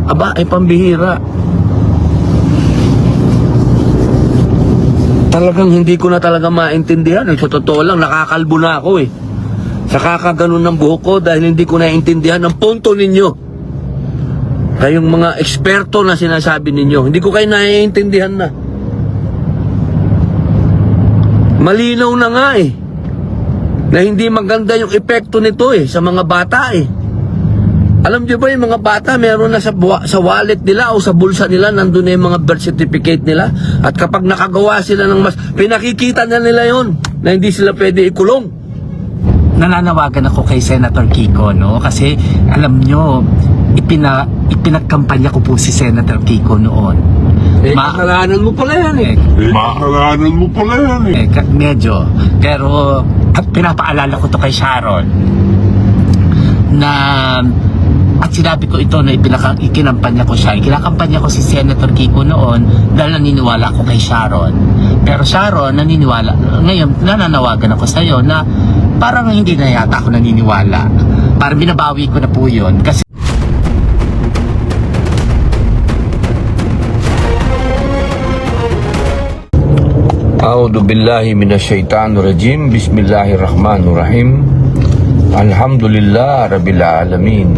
aba, ay pambihira. Talagang hindi ko na talaga maintindihan. Sa totoo lang, nakakalbo na ako eh. Sa kakaganon ng buhok ko dahil hindi ko naintindihan ang punto ninyo. Kayong mga eksperto na sinasabi ninyo, hindi ko kayo naiintindihan na. Malinaw na nga eh, na hindi maganda yung epekto nito eh, sa mga bata eh. Alam niyo ba yung mga bata, meron na sa wallet nila o sa bulsa nila, nandun na yung mga birth certificate nila. At kapag nakagawa sila ng mas, pinakikita na nila yon na hindi sila pwede ikulong. Nananawagan ako kay Senator Kiko, no? Kasi alam nyo, ipinagkampanya ko po si Senator Kiko noon. Kasalanan mo pala yan eh. Makakalanan mo pala yan eh. Medyo. Pero pinapaalala ko to kay Sharon na at sinabi ko ito na ikinampanya ko siya. Ikinakampanya ko si Senator Kiko noon dahil naniniwala ako kay Sharon. Pero Sharon, naniniwala. Ngayon, nananawagan ako sa iyo na parang hindi na yata ako naniniwala. Parang binabawi ko na po yun. Kasi A'udhu billahi minasyaitanir rajim. Bismillahirrahmanirrahim. Alhamdulillah rabbil alamin.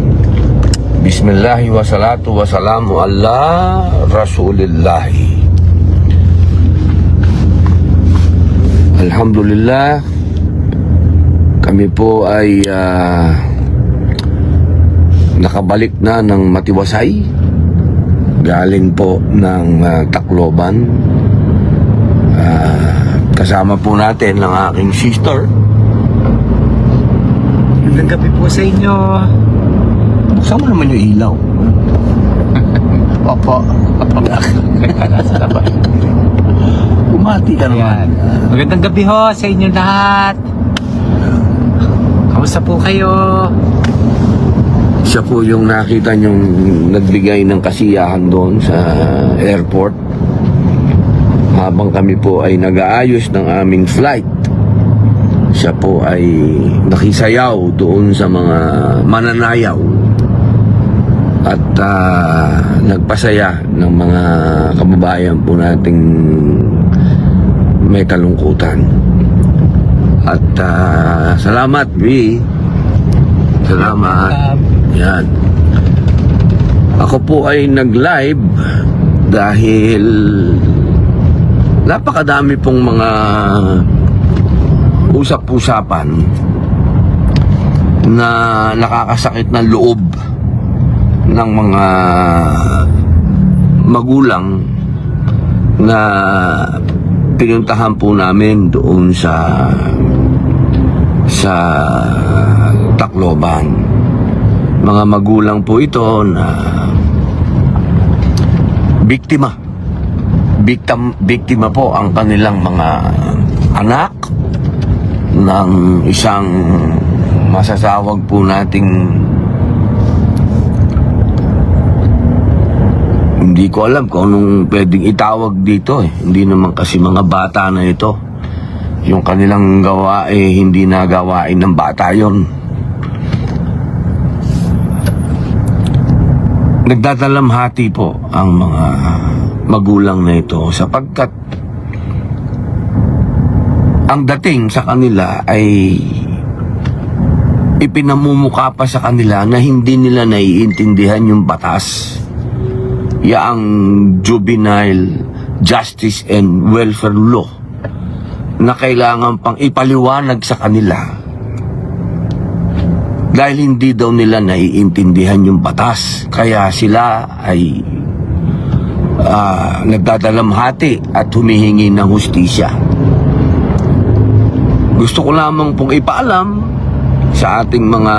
Bismillahi wa salatu wa salamu ala rasulillahi. Alhamdulillah, kami po ay nakabalik na ng Matiwasay. Galing po ng Tacloban. Kasama po natin ang aking sister. magandang gabi po sa inyo. Buksan mo naman yung ilaw. Opo. Umati ka naman. Magandang gabi ho sa inyo lahat. Kamusta po kayo? Siya po yung nakita niyong nagbigay ng kasiyahan doon sa airport habang kami po ay nag-aayos ng aming flight. Siya po ay nakisayaw doon sa mga mananayaw at nagpasaya ng mga kababayan po nating may kalungkutan. At salamat, Vi. Salamat. Yan. Ako po ay nag-live dahil napakadami pong mga usap-usapan na nakakasakit ng loob ng mga magulang na pinuntahan po namin doon sa Tacloban. Mga magulang po ito na biktima po ang kanilang mga anak ng isang masasawag po nating hindi ko alam kung anong pwedeng itawag dito eh. Hindi naman kasi mga bata na ito. Yung kanilang gawa hindi na gawain ng bata yon. Nagdadalamhati po ang mga magulang na ito sapagkat ang dating sa kanila ay ipinamumukha pa sa kanila na hindi nila naiintindihan yung batas. Yaang Juvenile Justice and Welfare Law na kailangan pang ipaliwanag sa kanila dahil hindi daw nila naiintindihan yung batas. Kaya sila ay nagdadalamhati at humihingi ng hustisya. Gusto ko lamang pong ipaalam sa ating mga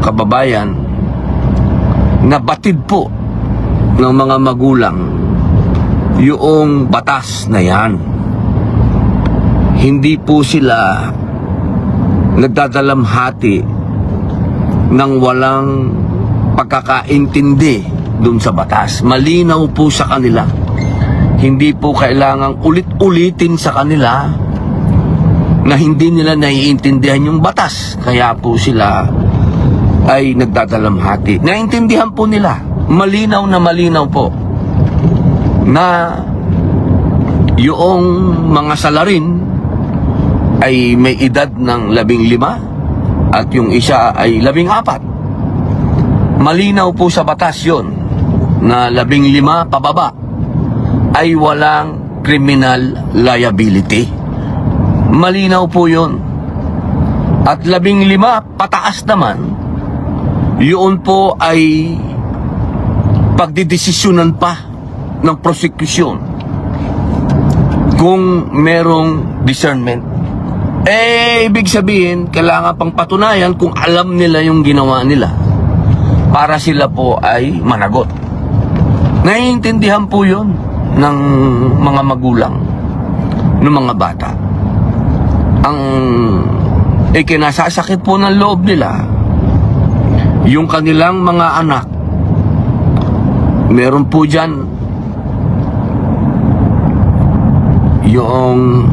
kababayan na batid po ng mga magulang yung batas na yan. Hindi po sila nagdadalamhati ng walang pagkakaintindi dun sa batas. Malinaw po sa kanila. Hindi po kailangang ulit-ulitin sa kanila na hindi nila naiintindihan yung batas. Kaya po sila ay nagdadalamhati. Naintindihan po nila malinaw po na yung mga salarin ay may edad ng 15 at yung isa ay 14. Malinaw po sa batas yun na 15 pababa ay walang criminal liability. Malinaw po yun. At 15 pataas naman, yun po ay pagdidesisyonan pa ng prosecution kung merong discernment. Ibig sabihin, kailangan pang patunayan kung alam nila yung ginawa nila para sila po ay managot. Naiintindihan po yun ng mga magulang, ng mga bata. Ang ikinasasakit po ng loob nila, yung kanilang mga anak, meron po dyan yung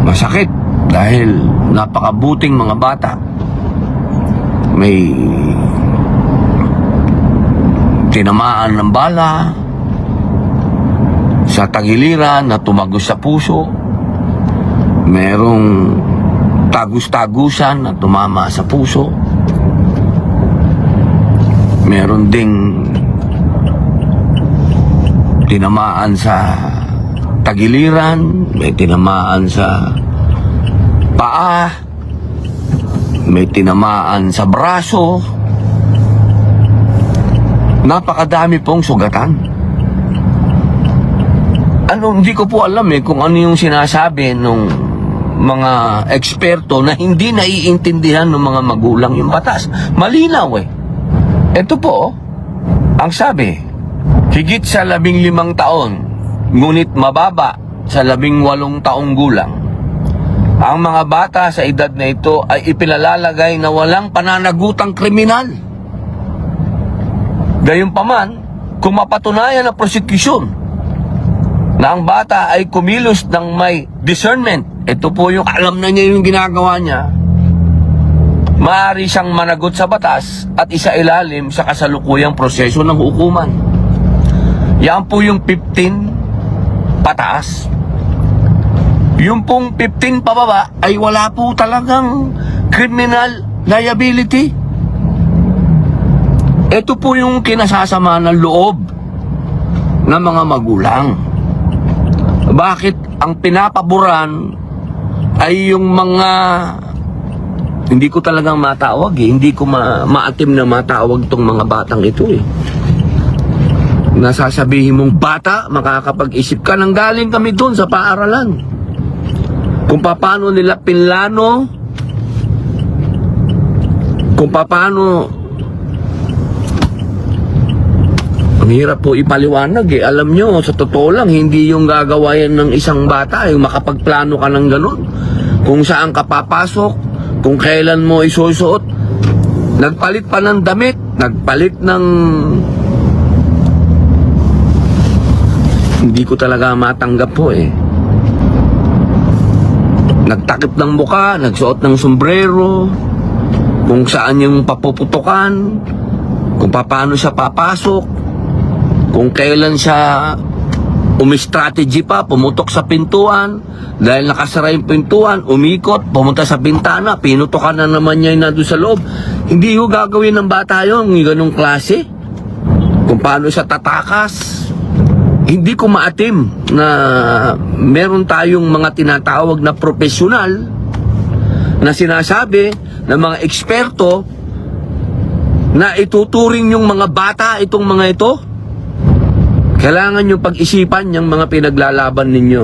masakit dahil napakabuting mga bata. May tinamaan ng bala sa tagiliran na tumagos sa puso. Merong tagus-tagusan na tumama sa puso. Meron ding tinamaan sa tagiliran, may tinamaan sa paa, may tinamaan sa braso. Napakadami pong sugatan. Hindi ko po alam kung ano yung sinasabi nung mga eksperto na hindi naiintindihan ng mga magulang yung batas. Malinaw Ito po, ang sabi, higit sa 15 taon, ngunit mababa sa 18 taong gulang. Ang mga bata sa edad na ito ay ipinalalagay na walang pananagutang kriminal. Gayunpaman, kung mapatunayan ng prosecution na ang bata ay kumilos ng may discernment, ito po yung alam na niya yung ginagawa niya, maaari siyang managot sa batas at isailalim sa kasalukuyang proseso ng hukuman. Yan po yung 15 pataas. Yung pong 15 pababa ay wala po talagang criminal liability. Ito po yung kinasasama ng loob ng mga magulang. Bakit ang pinapaboran ay yung mga, hindi ko talagang matawag hindi ko maatim na matawag tong mga batang ito Nasasabihin mong bata, makakapag-isip ka, nang galing kami doon sa paaralan kung paano nila pinlano, kung paano. Ang hirap po ipaliwanag Alam nyo, sa totoo lang, hindi yung gagawa yan ng isang bata yung makapagplano ka ng ganun. Kung saan ka papasok, kung kailan mo isusuot. Nagpalit pa ng damit, nagpalit ng... Hindi ko talaga matanggap po Nagtakip ng muka, nagsuot ng sombrero, kung saan yung papuputukan, kung paano siya papasok, kung kailan siya umi-strategy pa, pumutok sa pintuan, dahil nakasara yung pintuan, umikot, pumunta sa bintana, pinutokan na naman niya yung nandun sa loob. Hindi ho gagawin ng bata yung ganung klase. Kung paano siya tatakas. Hindi ko maatim na meron tayong mga tinatawag na profesional na sinasabi ng mga eksperto na ituturing yung mga bata itong mga ito. Kailangan nyo pag-isipan yung mga pinaglalaban ninyo.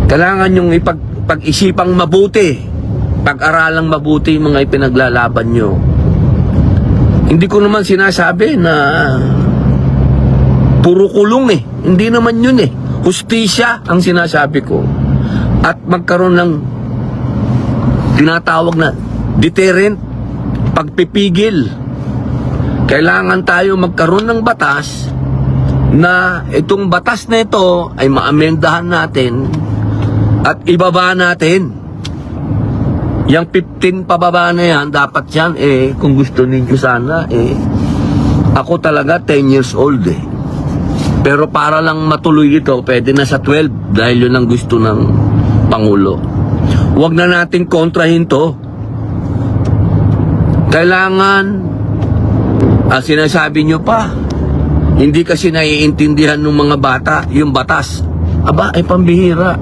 Kailangan nyo pag-isipang mabuti, pag-aralang mabuti yung mga ipinaglalaban nyo. Hindi ko naman sinasabi na puro kulong Hindi naman yun Hustisya ang sinasabi ko. At magkaroon ng tinatawag na deterrent, pagpipigil. Kailangan tayo magkaroon ng batas na itong batas na ito ay maamendahan natin at ibaba natin. Yang 15 pababa na yan, dapat yan kung gusto ninyo sana Ako talaga 10 years old eh. Pero para lang matuloy ito, pwede na sa 12 dahil yun ang gusto ng Pangulo. Huwag na nating kontrahin to. Kailangan, sinasabi nyo pa, hindi kasi naiintindihan ng mga bata yung batas. Aba, ay pambihira.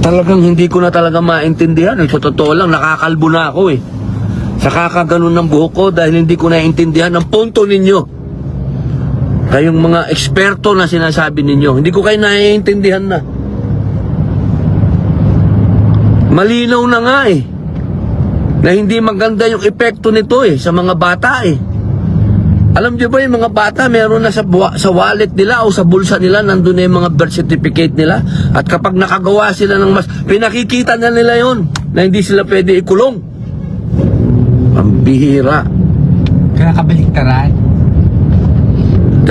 Talagang hindi ko na talaga maintindihan. Sa totoo lang, nakakalbo na ako eh. Sa kakaganon ng buhok ko dahil hindi ko naiintindihan ang punto ninyo. Kayong mga eksperto na sinasabi ninyo, hindi ko kayo naiintindihan na. Malinaw na nga eh, na hindi maganda yung epekto nito eh, sa mga bata eh. Alam niyo ba yung mga bata, meron na sa wallet nila o sa bulsa nila, nandun na yung mga birth certificate nila. At kapag nakagawa sila ng pinakikita na nila yon na hindi sila pwede ikulong. Ang bihira. Kaya kabaliktaran.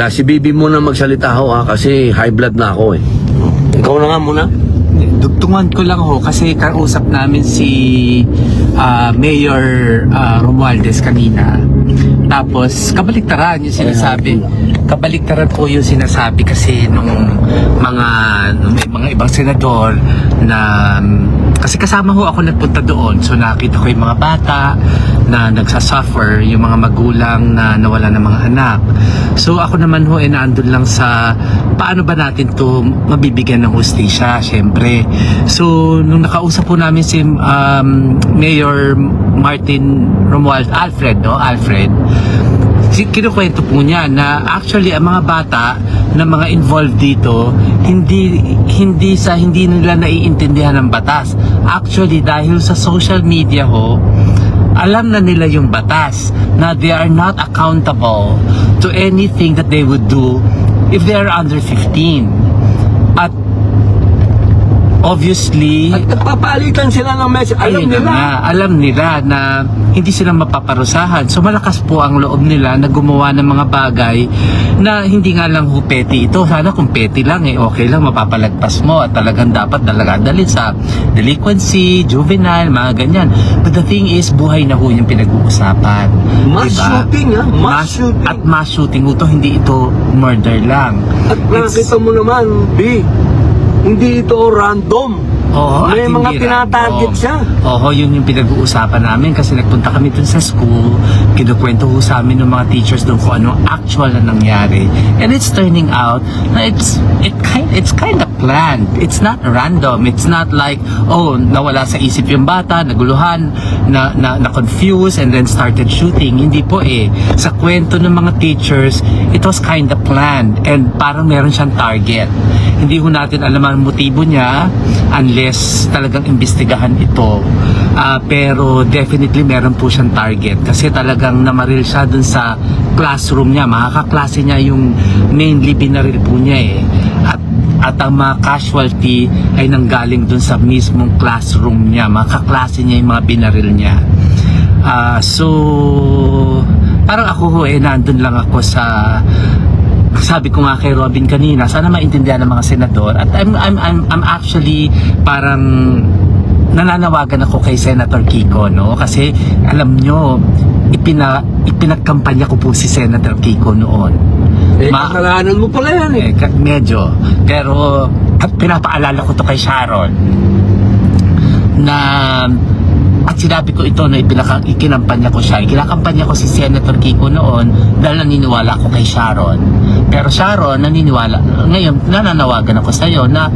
Si Bibi muna magsalita ho kasi high blood na ako eh. Ikaw na nga muna. Dugtungan ko lang ho kasi kausap namin si Mayor Romualdez kanina. Tapos kabaliktaran yung sinasabi. Kabaliktaran po yung sinasabi kasi nung may mga ibang senador na kasi kasama ho ako nagpunta doon. So nakita ko yung mga bata na nagsasuffer, yung mga magulang na nawala ng mga anak. So ako naman ho naandun lang sa paano ba natin to mabibigyan ng hustisya, syempre. So nung nakausap po namin si Mayor Martin Romualdez, Alfred, kinukwento po niya na actually ang mga bata na mga involved dito hindi nila naiintindihan ng batas. Actually dahil sa social media ho, alam na nila yung batas na they are not accountable to anything that they would do if they are under 15. At obviously, At nagpapalitan sila ng message. alam nila na hindi sila mapaparusahan. So malakas po ang loob nila na gumawa ng mga bagay na hindi nga lang ho petty ito. Sana kung petty lang okay lang, mapapalagpas mo at talagang dapat dalhin sa delinquency, juvenile, mga ganyan. But the thing is, buhay na ho yung pinag-uusapan. Mass shooting mass shooting. At mass shooting ito, hindi ito murder lang. At nakita mo naman, B, hindi ito random. Oo, May at mga hindi tinatarget random. siya. Oo, yun yung pinag-uusapan namin kasi nagpunta kami dun sa school, kinukwento ho sa amin ng mga teachers doon kung ano actual na nangyari. And it's turning out na it's kind of planned. It's not random. It's not like, nawala sa isip yung bata, naguluhan, na confused and then started shooting. Hindi po eh. Sa kwento ng mga teachers, it was kind of planned and parang meron siyang target. Hindi ho natin alam ang motibo niya unless talagang imbestigahan ito. Pero definitely meron po siyang target kasi talagang namaril siya dun sa classroom niya. Mga kaklase niya yung mainly binaril po niya eh. At ang mga casualty ay nanggaling dun sa mismong classroom niya. Mga kaklase niya yung mga binaril niya. So parang ako nandun lang ako sa sabi ko nga kay Robin kanina, sana maintindihan ng mga senador at I'm actually parang nananawagan ako kay Senator Kiko, no? Kasi alam nyo, ipinagkampanya ko po si Senator Kiko noon. Kasalanan mo pala yan eh. Medyo. Pero pinapaalala ko to kay Sharon na at sinabi ko ito na ikinampanya ko siya. Kinakampanya ko si Senator Kiko noon dahil naniniwala ako kay Sharon. Pero Sharon, naniniwala. Ngayon, nananawagan ako sa iyo na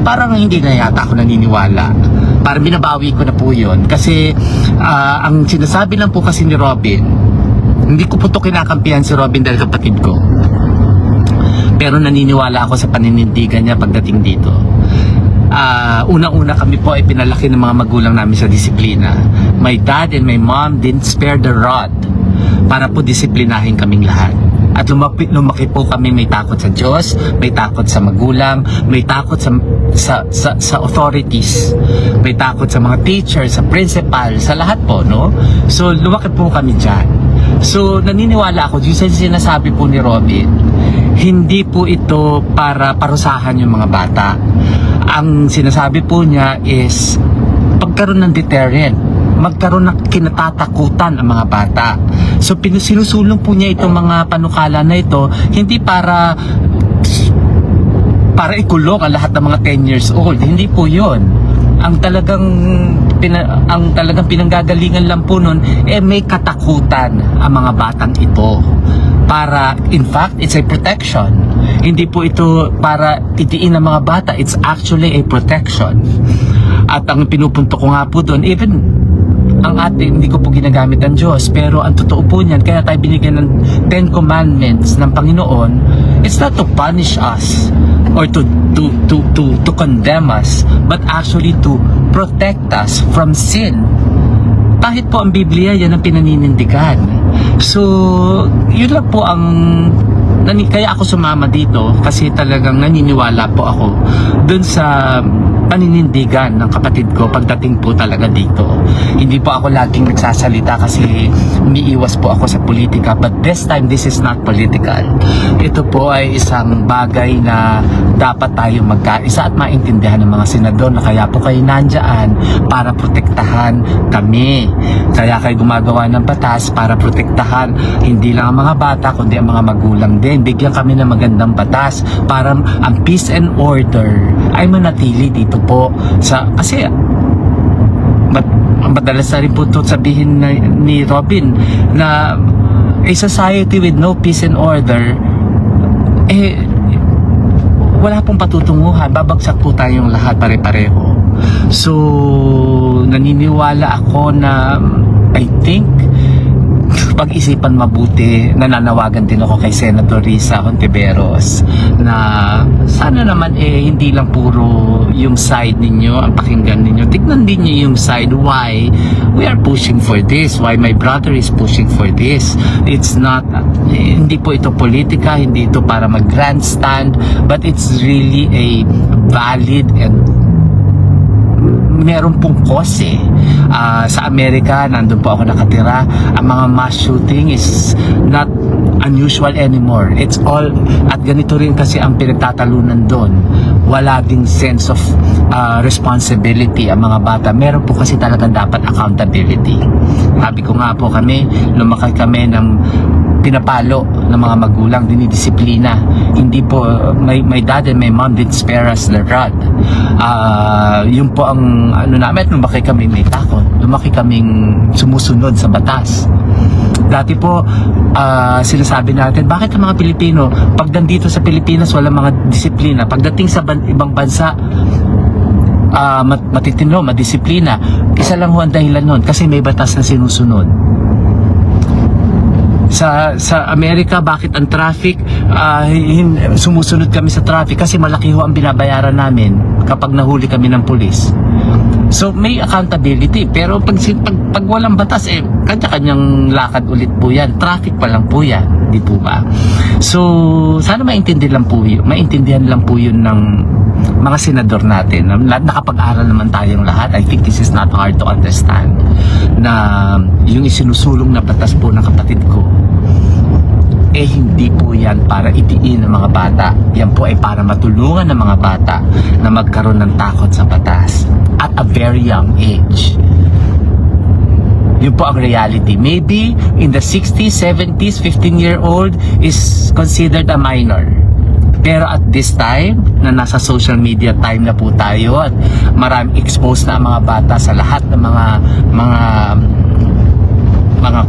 parang hindi na yata ako naniniwala. Parang binabawi ko na po yun. Kasi ang sinasabi lang po kasi ni Robin, hindi ko po ito kinakampihan si Robin dahil kapatid ko. Pero naniniwala ako sa paninindigan niya pagdating dito. Unang-una kami po ay pinalaki ng mga magulang namin sa disiplina. My dad and my mom didn't spare the rod para po disiplinahin kaming lahat. At lumaki po kami may takot sa Diyos, may takot sa magulang, may takot sa authorities, may takot sa mga teachers, sa principal, sa lahat po, no? So lumaki po kami dyan. So naniniwala ako, yung sinasabi po ni Robin, hindi po ito para parusahan yung mga bata. Ang sinasabi po niya is pagkaroon ng deterrent magkaroon ng kinatatakutan ang mga bata. So sinusulong po niya itong mga panukala na ito hindi para ikulong ang lahat ng mga 10 years old. Hindi po 'yon. Ang talagang pinanggagalingan lang po nun may katakutan ang mga batang ito. Para, in fact, it's a protection. Hindi po ito para itiin ng mga bata. It's actually a protection. At ang pinupunto ko nga po doon, even ang ating, hindi ko po ginagamit ang Diyos, pero ang totoo po niyan, kaya tayo binigyan ng 10 commandments ng Panginoon, it's not to punish us or to condemn us, but actually to protect us from sin. Kahit po ang Biblia, yan ang pinaninindigan. So, yun lang po ang kaya ako sumama dito kasi talagang naniniwala po ako dun sa paninindigan ng kapatid ko pagdating po talaga dito. Hindi po ako laging nagsasalita kasi umiiwas po ako sa politika, but this time this is not political. Ito po ay isang bagay na dapat tayo magkaisa at maintindihan ng mga senador na kaya po kayo nandyan para protektahan kami. Kaya kayo gumagawa ng batas para protektahan hindi lang ang mga bata kundi ang mga magulang din. Bigyan kami ng magandang batas para ang peace and order ay manatili dito po kasi madalas na rin po ito sabihin ni Robin na a society with no peace and order wala pong patutunguhan, babagsak po tayong lahat pare-pareho. So naniniwala ako na I think pag-isipan mabuti, nananawagan din ako kay Senator Risa Hontiveros na sana naman hindi lang puro yung side ninyo ang pakinggan ninyo, tignan din niyo yung side why we are pushing for this, why my brother is pushing for this. It's not hindi po ito politika, hindi ito para mag-grandstand, but it's really a valid and meron pong cause sa Amerika, nandun po ako nakatira, ang mga mass shooting is not unusual anymore. It's all, at ganito rin kasi ang pinagtatalunan doon. Wala ding sense of responsibility ang mga bata. Meron po kasi talagang dapat accountability. Sabi ko nga po lumaki kami ng pinapalo ng mga magulang, dinidisiplina. Hindi po, my dad and my mom did spare us the rod. Yun po ang namin, lumaki kami may takot. Lumaki kaming sumusunod sa batas. Dati po, sinasabi natin, bakit ang mga Pilipino, pag nandito sa Pilipinas, walang mga disiplina. Pagdating sa ibang bansa, matitino, madisiplina. Isa lang ho ang dahilan nun, kasi may batas na sinusunod. Sa Amerika, bakit ang traffic, sumusunod kami sa traffic kasi malaki ho ang binabayaran namin kapag nahuli kami ng pulis. So may accountability, pero pag walang batas, kanya-kanyang lakad ulit po yan. Traffic pa lang po yan, di po ba? So sana maintindihan lang po yun ng mga senador natin. Nakapag-aral naman tayong lahat. I think this is not hard to understand na yung isinusulong na batas po ng kapatid ko hindi po yan para itiin ng mga bata. Yan po ay para matulungan ng mga bata na magkaroon ng takot sa batas at a very young age. Yun po ang reality. Maybe in the 60s, 70s, 15-year-old is considered a minor. Pero at this time, na nasa social media time na po tayo at marami exposed na ang mga bata sa lahat ng mga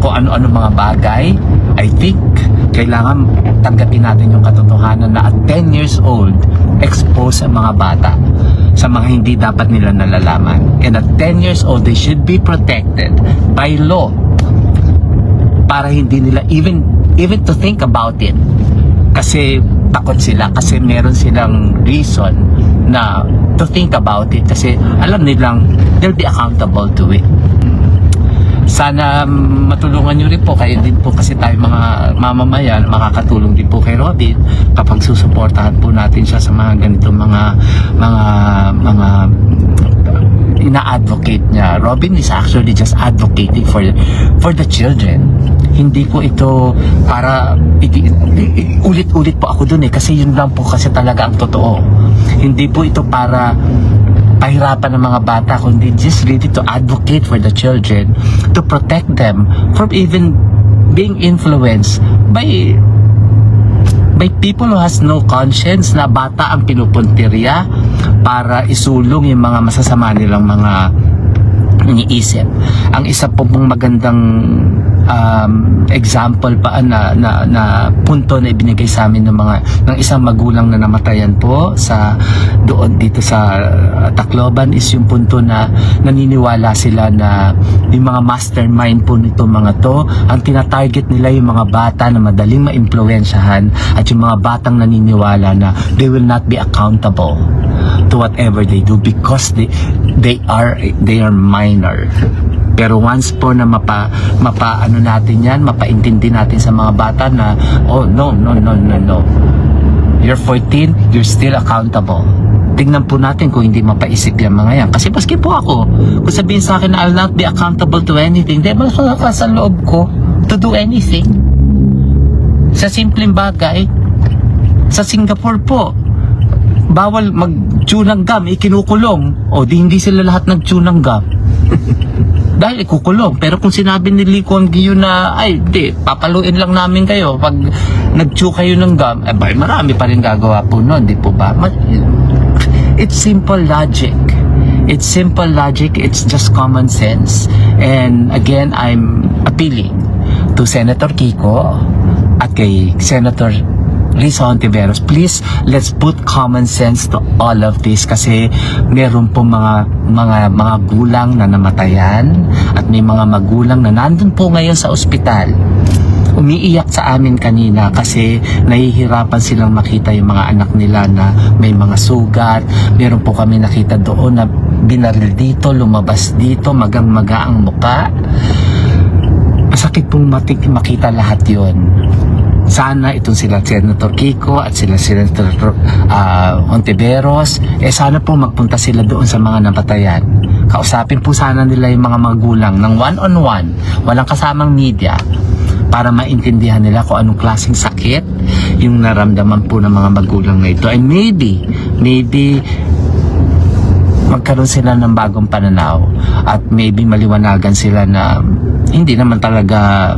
kung ano-ano mga bagay, I think kailangan tanggapin natin yung katotohanan na at 10 years old, exposed ang mga bata sa mga hindi dapat nila nalalaman. And at 10 years old, they should be protected by law para hindi nila even to think about it. Kasi takot sila, kasi meron silang reason na to think about it kasi alam nilang they'll be accountable to it. Sana matulungan nyo rin po, kayo din po kasi tayo mga mamamayan, makakatulong din po kay Robin kapag susuportahan po natin siya sa mga ganitong mga ina-advocate niya. Robin is actually just advocating for the children. Hindi po ito para ulit-ulit po ako dun kasi yun lang po kasi talaga ang totoo. Hindi po ito para pahirapan ng mga bata, kundi just really to advocate for the children, to protect them from even being influenced by people who has no conscience, na bata ang pinupuntirya para isulong yung mga masasama nilang mga iniisip. Ang isa po pong magandang example pa na punto na ibinigay sa amin ng isang magulang na namatayan po sa doon dito sa Tacloban is yung punto na naniniwala sila na yung mga mastermind po nito mga to, ang tinatarget nila yung mga bata na madaling maimpluwensyahan at yung mga batang naniniwala na they will not be accountable to whatever they do because they are minor. Pero once po na mapaano natin yan, mapaintindi natin sa mga bata na, oh no, you're 14, you're still accountable. Tingnan po natin kung hindi mapaisip yan mga yan. Kasi maski po ako, kung sabihin sa akin na I'll not be accountable to anything, di ba sa loob ko to do anything? Sa simpleng bagay, sa Singapore po, bawal mag-chew ng gum, ikinukulong. O di hindi sila lahat nag-chew ng gum. Dahil ikukulong. Pero kung sinabi ni Lee Kuan Yew na, ay, di, papaluin lang namin kayo pag nag-chew kayo ng gum, eh, marami pa rin gagawa po nun, di po ba? It's simple logic. It's simple logic. It's just common sense. And again, I'm appealing to Senator Kiko at kay Senator Risa Hontiveros, please, let's put common sense to all of this kasi meron po mga gulang na namatayan at may mga magulang na nandun po ngayon sa ospital. Umiiyak sa amin kanina kasi nahihirapan silang makita yung mga anak nila na may mga sugat. Meron po kami nakita doon na binaril dito, lumabas dito, magang-maga ang muka. Masakit pong makita lahat yon. Sana itong sila Senator Kiko at sila Senator Hontiveros, sana po magpunta sila doon sa mga napatayan. Kausapin po sana nila yung mga magulang ng one-on-one, walang kasamang media, para maintindihan nila kung anong klaseng sakit yung naramdaman po ng mga magulang na ito. And maybe magkaroon sila ng bagong pananaw at maybe maliwanagan sila na hindi naman talaga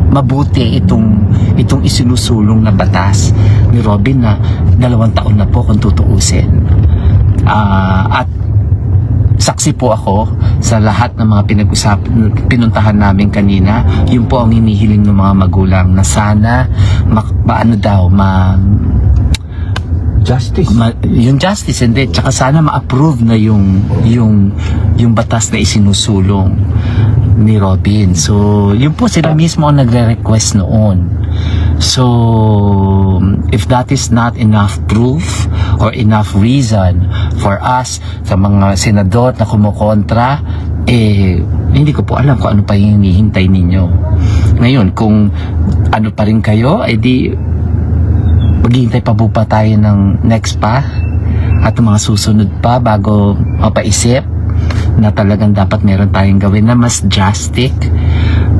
mabuti itong isinusulong na batas ni Robin na 2 taon na po kung tutuusin. At saksi po ako sa lahat ng mga pinuntahan namin kanina. Yun po ang hinihiling ng mga magulang na sana Justice. Yung justice, hindi, tsaka sana ma-approve na yung batas na isinusulong ni Robin. So, yun po sila mismo ang nagre-request noon. So, if that is not enough proof or enough reason for us sa mga senador na kumukontra, hindi ko po alam kung ano pa yung hinihintay ninyo. Ngayon, kung ano pa rin kayo, di maghihintay pa po pa tayo ng next pa at mga susunod pa bago mapaisip na talagang dapat meron tayong gawin na mas drastic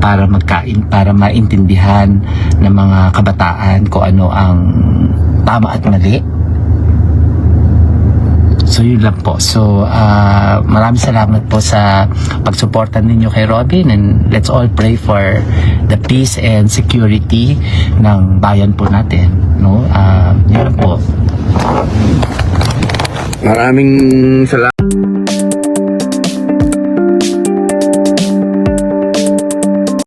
para maintindihan ng mga kabataan kung ano ang tama at mali. So yun lang po. So maraming salamat po sa pagsuporta ninyo kay Robin, and let's all pray for the peace and security ng bayan po natin, no? Yun lang po. Maraming salamat.